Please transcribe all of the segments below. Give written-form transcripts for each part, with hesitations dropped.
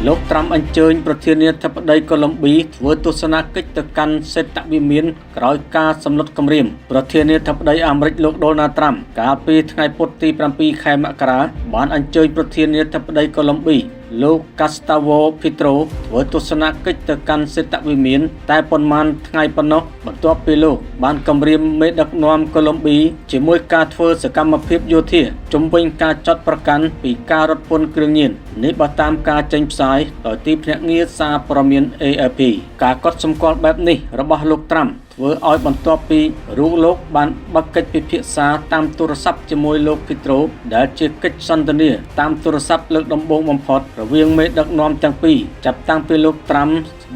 លោកត្រាំអញ្ជើញប្រធានាធិបតីកូឡុំប៊ីធ្វើទស្សនកិច្ចទៅកាន់សេតវិមានក្រោយការសម្លុតគម្រាមប្រធានាធិបតីអាមេរិកលោកដូណាល់ត្រាំកាលពីថ្ងៃពុធទី7 ខែមករាបានអញ្ជើញប្រធានាធិបតីកូឡុំប៊ីលោក Gustavo Petro ធ្វើទស្សនកិច្ចទៅកាន់សេតវិមានតែប៉ុន្មានថ្ងៃប៉ុណ្ណោះបន្ទាប់ពីលោកបានគម្រាមមេដឹកនាំកូឡុំប៊ីជាមួយការធ្វើសកម្មភាពយោធាជំវិញការចាត់ប្រកាន់ពីការរត់ពន្ធគ្រឿងញៀននេះបើតាមការចេញផ្សាយដោយទីភ្នាក់ងារសារព័ត៌មាន AFP ការកត់សម្គាល់បែបនេះរបស់លោកត្រាំធ្វើឲ្យបន្ទាប់ពីរូបលោកបានបើកកិច្ចពិភាក្សាតាមទូរស័ព្ទជាមួយលោក Petro ដែលជាកិច្ចសន្ទនាតាមទូរស័ព្ទលើកដំបូងបំផុតរវាងមេដឹកនាំទាំងពីរចាប់តាំងពីលោកត្រាំ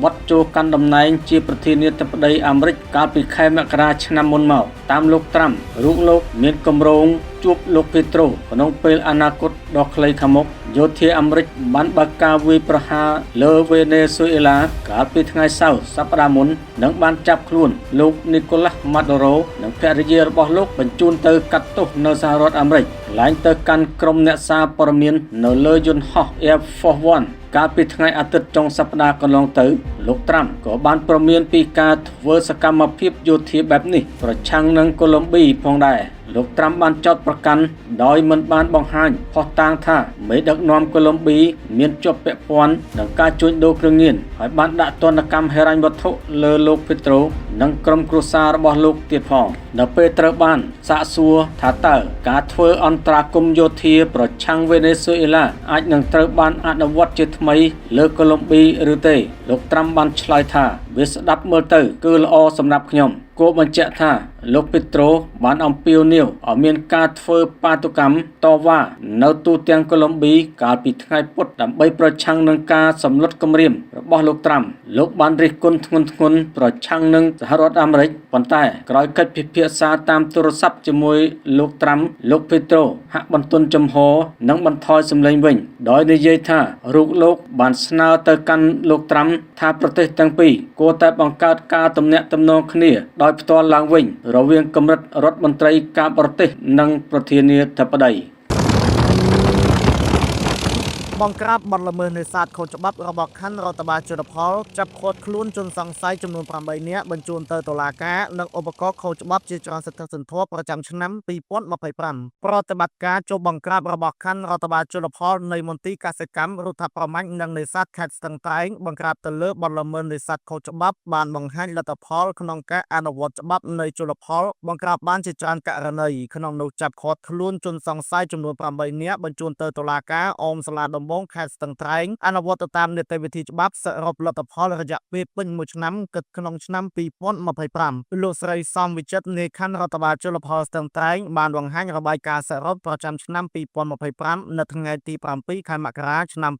វត្តចូលកាន់តំណែងជាប្រធានាធិបតីអាមេរិកកាលពីខែមករាឆ្នាំមុនមកតាមលោកត្រាំរូបលោកមានគម្រោងជួបលោក Petro ក្នុងពេលអនាគតដ៏ខ្លីខាងមុខយោធាអាមេរិកបានបើកការវាយប្រហារលើវេណេស៊ុយអេឡាកាលពីថ្ងៃសៅរ៍សប្តាហ៍មុននិងបានចាប់ខ្លួនលោក Nicolas Maduro និងភរិយារបស់លោកបញ្ជូនទៅកាត់ទោសនៅសហរដ្ឋអាមេរិកឡើងទៅកាន់ក្រុមអ្នកសារព័ត៌មាននៅលើយន្តហោះ Air Force One កាលពីថ្ងៃអាទិត្យចុងសប្តាហ៍កន្លងទៅលោកត្រាំក៏បានប្រមានពីការធ្វើសកម្មភាពយោធាបែបនេះប្រឆាំងនឹងកូឡុំប៊ីផងដែរលោកត្រាំបានចោទប្រកាន់ដោយមិនបានបង្ហាញភស្តុតាងថាមេដឹកនាំកូឡុំប៊ីមានជាប់ពាក់ព័ន្ធនឹងការជួញដូរគ្រឿងញៀនហើយបានដាក់ទណ្ឌកម្មហិរញ្ញវត្ថុលើលោក Petro និងក្រុមគ្រួសាររបស់លោកទៀតផងនៅពេលត្រូវបានសាកសួរថាតើការធ្វើអន្តរាគមន៍យោធាប្រឆាំងវេណេស៊ុយអេឡាអាចនឹងត្រូវបានអនុវត្តជាថ្មីលើកូឡុំប៊ីឬទេលោកត្រាំបានឆ្លើយថាវាស្ដាប់មើលទៅគឺល្អសម្រាប់ខ្ញុំគួរបញ្ជាក់ថាលោក Petro បានអំពាវនាវឲ្យមានការធ្វើបាតុកម្មតវ៉ានៅទូទាំងកូឡុំប៊ីកាលពីថ្ងៃពុធដើម្បីប្រឆាំងនឹងការសម្លុតគម្រាមរបស់លោកត្រាំលោកបានរិះគន់ធ្ងន់ធ្ងរប្រឆាំងនឹងសហរដ្ឋអាមេរិកប៉ុន្តែក្រោយកិច្ចពិភាក្សាតាមទូរស័ព្ទជាមួយលោកត្រាំលោក Petro ហាក់បន្ទន់ចំហនិងបន្ថយសម្លេងវិញដោយនិយាយថារូបលោកបានស្នើទៅកាន់លោកត្រាំថាប្រទេសទាំងពីរគួរតែបង្កើតការទំនាក់ទំនងគ្នាដោយផ្ទាល់ឡើងវិញរវាងកម្រិតរដ្ឋមន្ត្រីការបរទេសនិងប្រធានាធិបតីបង្ក្រាបបទល្មើសនេសាទខុសច្បាប់របស់ខណ្ឌរដ្ឋបាលជលផលចាប់ឃាត់ខ្លួនជនសង្ស័យចំនួន8នាក់បញ្ជូនទៅតុលាការនិងឧបករណ៍ខុសច្បាប់ជាច្រើនសន្ធឹកសន្ធាប់ប្រចាំឆ្នាំ2025ប្រតិបត្តិការចូលបង្ក្រាបរបស់ខណ្ឌរដ្ឋបាលជលផលនៃមន្ទីរកសិកម្មរដ្ឋាភិបាលនិងនេសាទខេត្តស្ទឹងត្រែងបង្ក្រាបទៅលើបទល្មើសនេសាទខុសច្បាប់បានបង្ហាញលទ្ធផលក្នុងការអនុវត្តច្បាប់នៃជលផលបង្ក្រាបបានជាច្រើនករណីក្នុងនោះចាប់ឃាត់ខ្លួនជនសង្ស័យចំនួន8នាក់បញ្ជូនទៅតុលាការអមសាលាដំបងខេត្តស្ទឹងត្រែងអនុវត្តទៅតាមនីតិវិធីច្បាប់សរុបលទ្ធផលរយៈពេលពេញមួយឆ្នាំគិតក្នុងឆ្នាំ2025លោកស្រីសំវិចិត្រនៃខណ្ឌរដ្ឋបាលជលផលស្ទឹងត្រែងបានបង្ហាញរបាយការណ៍សរុបប្រចាំឆ្នាំ2025នៅថ្ងៃទី7 ខែមករាឆ្នាំ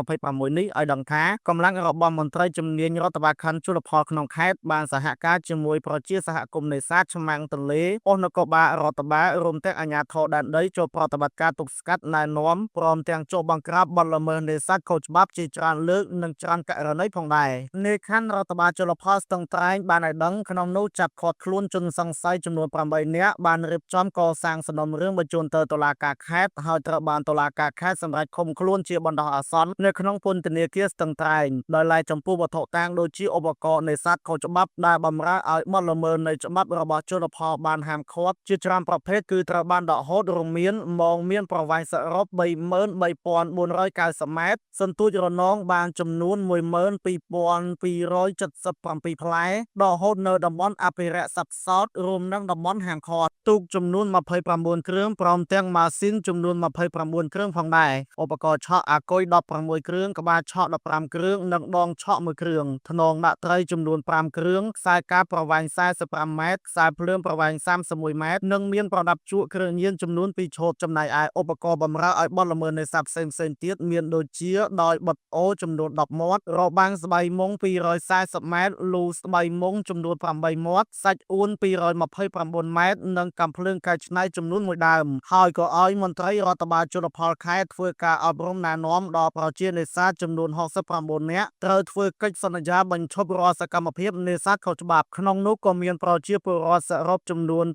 2026នេះឲ្យដឹងថាកម្លាំងរបស់មន្ត្រីជំនាញរដ្ឋបាលខណ្ឌជលផលក្នុងខេត្តបានសហការជាមួយប្រជាសហគមន៍នេសាទឆ្មាំងទន្លេប៉ុស្តិ៍នគរបាលរដ្ឋបាលរួមទាំងអាជ្ញាធរដែនដីចូលប្រតិបត្តិការទប់ស្កាត់ណែនាំព្រមទាំងចូលបង្ក្រាបបទល្មើសនេសាទខុសច្បាប់ជាច្រើនលើកនិងច្រើនករណីផងដែរនៃខណ្ឌរដ្ឋបាលជលផលស្ទឹងត្រែងបានឲ្យដឹងក្នុងនោះចាប់ឃាត់ខ្លួនជនសង្ស័យចំនួន8នាក់បានរៀបចំកសាងសំណុំរឿងបញ្ជូនទៅតុលាការខេត្តហើយត្រូវបានតុលាការខេត្តសម្រេចឃុំខ្លួនជាបណ្ដោះអាសន្ននៅក្នុងពន្ធនាគារស្ទឹងត្រែងដោយឡែកចំពោះវត្ថុតាងដូចជាឧបករណ៍នេសាទខុសច្បាប់ដែលបម្រើឲ្យបទល្មើសនៃច្បាប់របស់ជលផលបានហាមឃាត់ជាច្រើនប្រភេទគឺត្រូវបានដកហូតរួមមានមានប្រវែងសរុប 33,490 ម៉ែត្រសន្ទូចរនងបានចំនួន 12,277 ផ្លែដកហូតនៅតំបន់អភិរក្សសត្វផ្សោតរួមនឹងតំបន់ហាមឃាត់ទូកចំនួន29គ្រឿងព្រមទាំងម៉ាស៊ីនចំនួន29គ្រឿងផងដែរឧបករណ៍ឆក់អាគុយ16គ្រឿងក្បាលឆក់15គ្រឿងនិងដងឆក់1គ្រឿងថ្នងដាក់ត្រីចំនួន5គ្រឿងខ្សែកាបប្រវែង45ម៉ែត្រខ្សែភ្លើងប្រវែង31ម៉ែត្រនិងមានប្រដាប់ជក់គ្រឿងញៀនចំនួន2ឈុតចំណែកឯឧបករណ៍បម្រើឲ្យបទល្មើសនេសាទផ្សេងៗទៀតមានដូចជាដោយបិទអូចំនួន10មាត់របាំងស្បៃមុង240ម៉ែត្រលូស្បៃមុងចំនួន8មាត់សាច់អួន229ម៉ែត្រនិងកាំភ្លើងកែច្នៃចំនួន1ដើមហើយក៏ឲ្យមន្ត្រីរដ្ឋបាលជលផលខេត្តធ្វើការអប់រំណែនាំដល់ប្រជានេសាទចំនួន69នាក់ត្រូវធ្វើកិច្ចសន្យាបញ្ឈប់រាល់សកម្មភាពនេសាទខុសច្បាប់ក្នុងនោះក៏មានប្រជាពលរដ្ឋសរុបចំនួន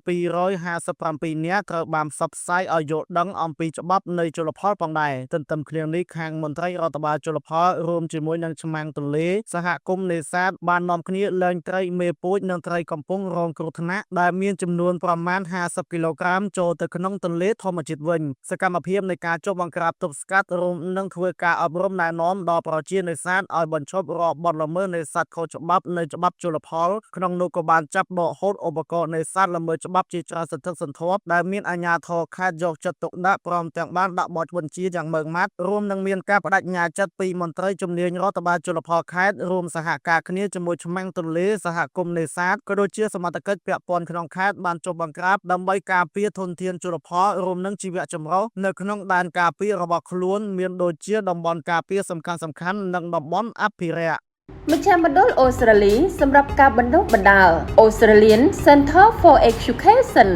257នាក់ត្រូវបានផ្សព្វផ្សាយឲ្យយល់ដឹងអំពីច្បាប់នៃជលផលផងដែរទន្ទឹមគ្នា នេះខាងមន្ត្រីរដ្ឋបាលជលផលរួមជាមួយនឹងឆ្មាំងទន្លេសហគមន៍នេសាទបាននាំគ្នាលែងត្រីមេពូជនិងត្រីកំពុងរងគ្រោះថ្នាក់ដែលមានចំនួនប្រមាណ50គីឡូក្រាមចូលទៅក្នុងទន្លេធម្មជាតិវិញសកម្មភាពនៃការចុះបង្ក្រាបទប់ស្កាត់រួមនឹងធ្វើការអប់រំណែនាំដល់ប្រជានេសាទឲ្យបញ្ឈប់រាល់បទល្មើសនេសាទខុសច្បាប់នៅច្បាប់ជលផលក្នុងនោះក៏បានចាប់ដកហូតឧបករណ៍នេសាទល្មើសច្បាប់ជាច្រើនសន្ធឹកសន្ធាប់ដែលមានអាជ្ញាធរខេត្តយកចិត្តទុកដាក់ព្រមទាំងបានដាក់បទបញ្ជាយ៉ាងម៉ឺងម៉ាត់រួមនឹងមានការបដិញ្ញាចិត្តពីមន្ត្រីជំនាញរដ្ឋបាលជលផលខេត្តរួមសហការគ្នាជាមួយឆ្មាំងទន្លេសហគមន៍នេសាទក៏ដូចជាសមត្ថកិច្ចពាក់ព័ន្ធក្នុងខេត្តបានចុះបង្ក្រាបដើម្បីការពារធនធានជលផលរួមនឹងជីវៈចម្រុះនៅក្នុងដែនការពាររបស់ខ្លួនមានដូចជាតំបន់ការពារសំខាន់ៗនិងតំបន់អភិរក្ស មជ្ឈមណ្ឌលអូស្ត្រាលីសម្រាប់ការបណ្ដុះបណ្ដាល Australian Center for Education